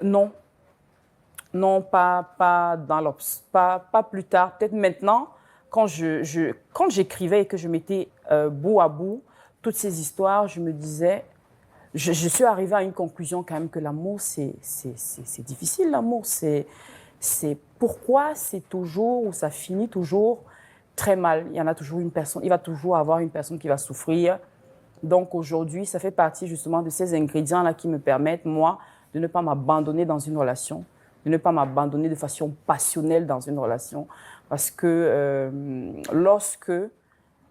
Non, non, pas plus tard. Peut-être maintenant, quand j'écrivais et que je mettais bout à bout toutes ces histoires, je me disais, je suis arrivée à une conclusion quand même que l'amour, c'est difficile, l'amour. C'est pourquoi c'est toujours, ou ça finit toujours très mal. Il y en a toujours une personne, il va toujours avoir une personne qui va souffrir. Donc aujourd'hui, ça fait partie justement de ces ingrédients-là qui me permettent, moi, de ne pas m'abandonner dans une relation, de ne pas m'abandonner de façon passionnelle dans une relation. Parce que lorsque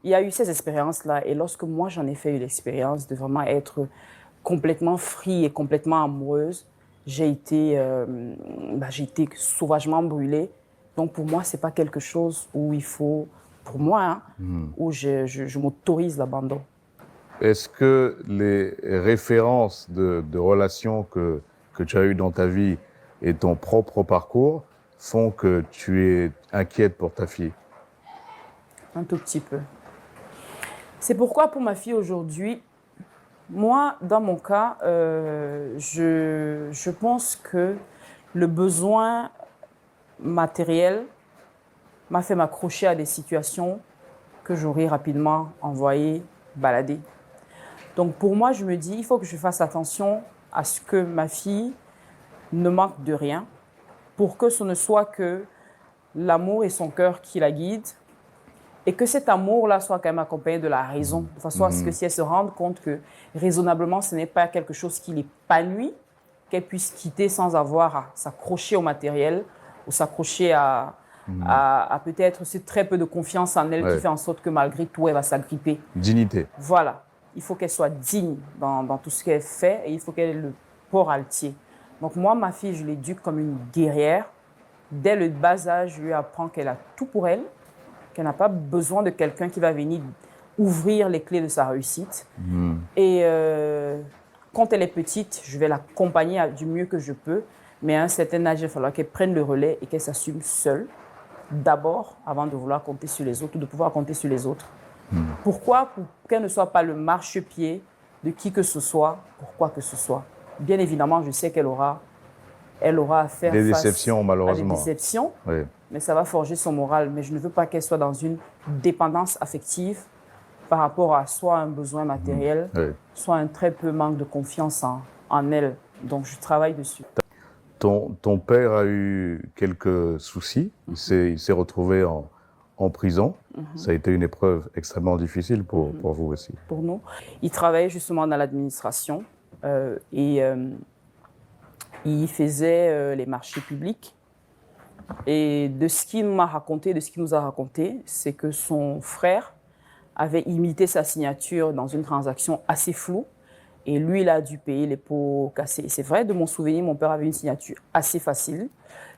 il y a eu ces expériences-là et lorsque moi j'en ai fait eu l'expérience de vraiment être complètement free et complètement amoureuse, j'ai été sauvagement brûlée. Donc pour moi, c'est pas quelque chose où il faut, pour moi, hein, où je m'autorise l'abandon. Est-ce que les références de relations que tu as eues dans ta vie et ton propre parcours font que tu es inquiète pour ta fille? Un tout petit peu. C'est pourquoi pour ma fille aujourd'hui, moi, dans mon cas, je pense que le besoin matériel m'a fait m'accrocher à des situations que j'aurais rapidement envoyées balader. Donc pour moi, je me dis, il faut que je fasse attention à ce que ma fille ne manque de rien pour que ce ne soit que l'amour et son cœur qui la guident et que cet amour-là soit quand même accompagné de la raison, de façon à ce que si elle se rende compte que raisonnablement, ce n'est pas quelque chose qui l'épanouit, qu'elle puisse quitter sans avoir à s'accrocher au matériel ou s'accrocher à peut-être ce très peu de confiance en elle qui Ouais. fait en sorte que malgré tout, elle va s'agripper. Dignité. Voilà, il faut qu'elle soit digne dans tout ce qu'elle fait et il faut qu'elle ait le port altier. Donc moi, ma fille, je l'éduque comme une guerrière. Dès le bas âge, je lui apprends qu'elle a tout pour elle, qu'elle n'a pas besoin de quelqu'un qui va venir ouvrir les clés de sa réussite. Et quand elle est petite, je vais l'accompagner du mieux que je peux. Mais à un certain âge, il va falloir qu'elle prenne le relais et qu'elle s'assume seule, d'abord, avant de vouloir compter sur les autres ou de pouvoir compter sur les autres. Pourquoi? Pour qu'elle ne soit pas le marchepied de qui que ce soit, pour quoi que ce soit. Bien évidemment, je sais elle aura à faire Des face déceptions, à des malheureusement. déceptions, Oui. mais ça va forger son moral. Mais je ne veux pas qu'elle soit dans une dépendance affective par rapport à soit un besoin matériel, Oui. soit un très peu manque de confiance en elle. Donc, je travaille dessus. Ton père a eu quelques soucis. Il s'est retrouvé en prison. Ça a été une épreuve extrêmement difficile pour vous aussi. Pour nous, il travaillait justement dans l'administration et il faisait les marchés publics. Et de ce qu'il m'a raconté, de ce qu'il nous a raconté, c'est que son frère avait imité sa signature dans une transaction assez floue. Et lui, il a dû payer les pots cassés. Et c'est vrai, de mon souvenir, mon père avait une signature assez facile.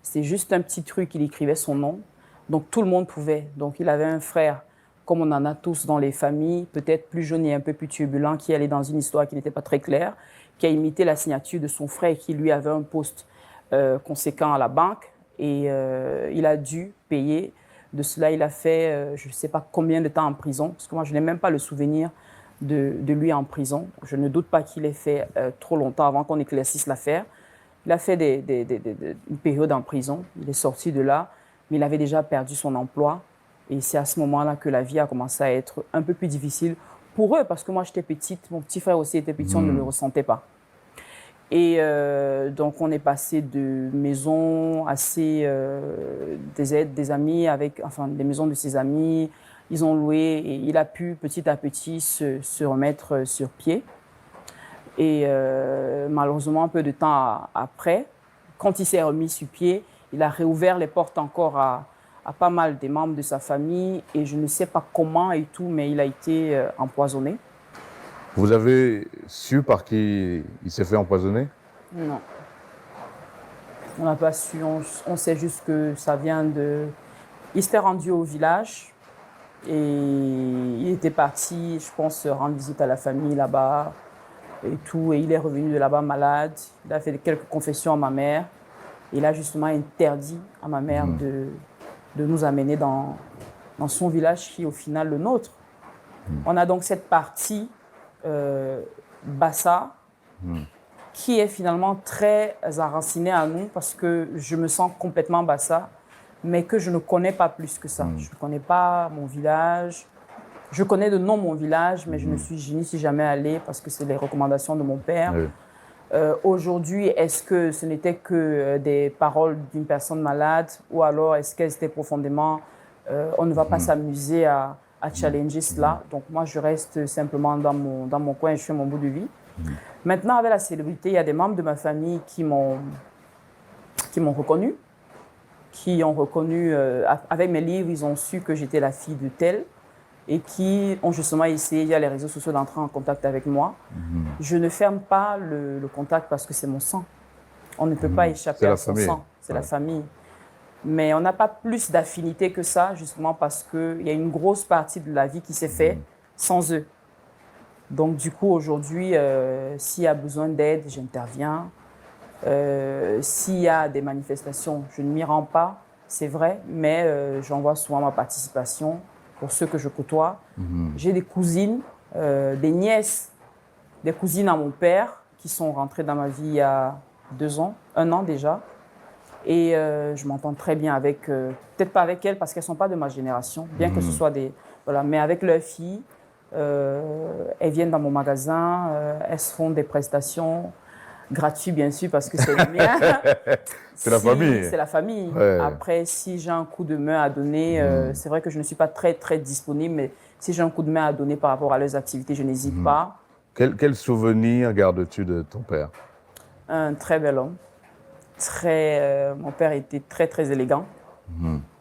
C'est juste un petit truc, il écrivait son nom. Donc tout le monde pouvait. Donc il avait un frère, comme on en a tous dans les familles, peut-être plus jeune et un peu plus turbulent, qui allait dans une histoire qui n'était pas très claire, qui a imité la signature de son frère et qui lui avait un poste conséquent à la banque. Et il a dû payer. De cela, il a fait je ne sais pas combien de temps en prison, parce que moi, je n'ai même pas le souvenir de lui en prison. Je ne doute pas qu'il ait fait trop longtemps avant qu'on éclaircisse l'affaire. Il a fait une période en prison. Il est sorti de là, mais il avait déjà perdu son emploi. Et c'est à ce moment-là que la vie a commencé à être un peu plus difficile pour eux, parce que moi, j'étais petite. Mon petit frère aussi était petit, on ne le ressentait pas. Et donc, on est passé de maisons assez des aides des amis, enfin, des maisons de ses amis. Ils ont loué et il a pu petit à petit se remettre sur pied. Et malheureusement, un peu de temps après, quand il s'est remis sur pied, il a réouvert les portes encore à pas mal des membres de sa famille. Et je ne sais pas comment et tout, mais il a été empoisonné. Vous avez su par qui il s'est fait empoisonner? Non. On n'a pas su, on sait juste que ça vient de... Il s'était rendu au village et il était parti, je pense, rendre visite à la famille là-bas et tout. Et il est revenu de là-bas malade. Il a fait quelques confessions à ma mère. Il a justement interdit à ma mère de nous amener dans son village qui est au final le nôtre. On a donc cette partie Bassa qui est finalement très enraciné à nous parce que je me sens complètement Bassa, mais que je ne connais pas plus que ça. Je ne connais pas mon village. Je connais de nom mon village, mais je n'y suis jamais allée parce que c'est les recommandations de mon père. Oui. Aujourd'hui, est-ce que ce n'était que des paroles d'une personne malade ou alors est-ce qu'elles étaient profondément... on ne va pas s'amuser à challenger cela. Donc moi, je reste simplement dans mon coin et je fais mon bout de vie. Maintenant, avec la célébrité, il y a des membres de ma famille qui m'ont reconnu, avec mes livres, ils ont su que j'étais la fille de tel et qui ont justement essayé via les réseaux sociaux d'entrer en contact avec moi. Je ne ferme pas le contact parce que c'est mon sang. On ne peut pas échapper à son sang, c'est la famille. Mais on n'a pas plus d'affinité que ça, justement parce qu'il y a une grosse partie de la vie qui s'est faite sans eux. Donc du coup, aujourd'hui, s'il y a besoin d'aide, j'interviens. S'il y a des manifestations, je ne m'y rends pas, c'est vrai, mais j'envoie souvent ma participation pour ceux que je côtoie. J'ai des cousines, des nièces, des cousines à mon père qui sont rentrées dans ma vie il y a 2 ans, 1 an déjà. Et je m'entends très bien avec, peut-être pas avec elles parce qu'elles ne sont pas de ma génération, bien que ce soit des... Voilà, mais avec leurs filles, elles viennent dans mon magasin, elles se font des prestations gratuites bien sûr parce que c'est le mien. C'est la famille. C'est la famille. Ouais. Après, si j'ai un coup de main à donner, c'est vrai que je ne suis pas très, très disponible, mais si j'ai un coup de main à donner par rapport à leurs activités, je n'hésite pas. Quel souvenir gardes-tu de ton père? Un très bel homme. Mon père était très, très élégant.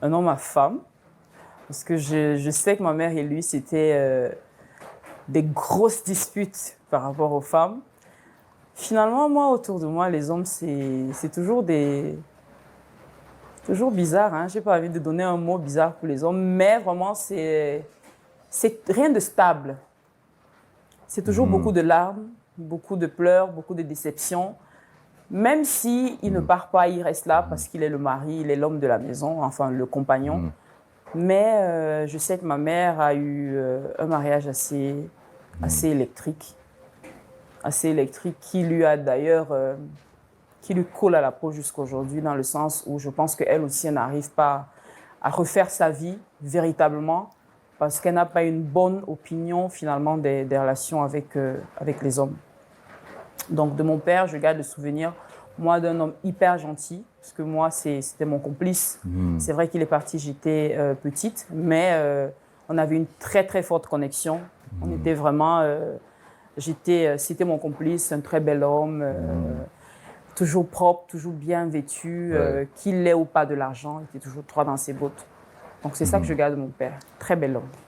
Un homme à femme. Parce que je sais que ma mère et lui, c'était des grosses disputes par rapport aux femmes. Finalement, moi, autour de moi, les hommes, c'est toujours toujours bizarre. Hein? Je n'ai pas envie de donner un mot bizarre pour les hommes, mais vraiment, c'est rien de stable. C'est toujours beaucoup de larmes, beaucoup de pleurs, beaucoup de déceptions. Même s'il ne part pas, il reste là parce qu'il est le mari, il est l'homme de la maison, enfin le compagnon. Mais je sais que ma mère a eu un mariage assez électrique. Assez électrique qui lui a d'ailleurs, qui lui colle à la peau jusqu'aujourd'hui dans le sens où je pense qu'elle aussi elle n'arrive pas à refaire sa vie véritablement parce qu'elle n'a pas une bonne opinion finalement des relations avec les hommes. Donc de mon père, je garde le souvenir, moi, d'un homme hyper gentil, parce que moi, c'était mon complice. C'est vrai qu'il est parti, j'étais petite, mais on avait une très, très forte connexion. On était vraiment... c'était mon complice, un très bel homme, toujours propre, toujours bien vêtu, qu'il ait ou pas de l'argent, il était toujours droit dans ses bottes. Donc c'est ça que je garde de mon père, très bel homme.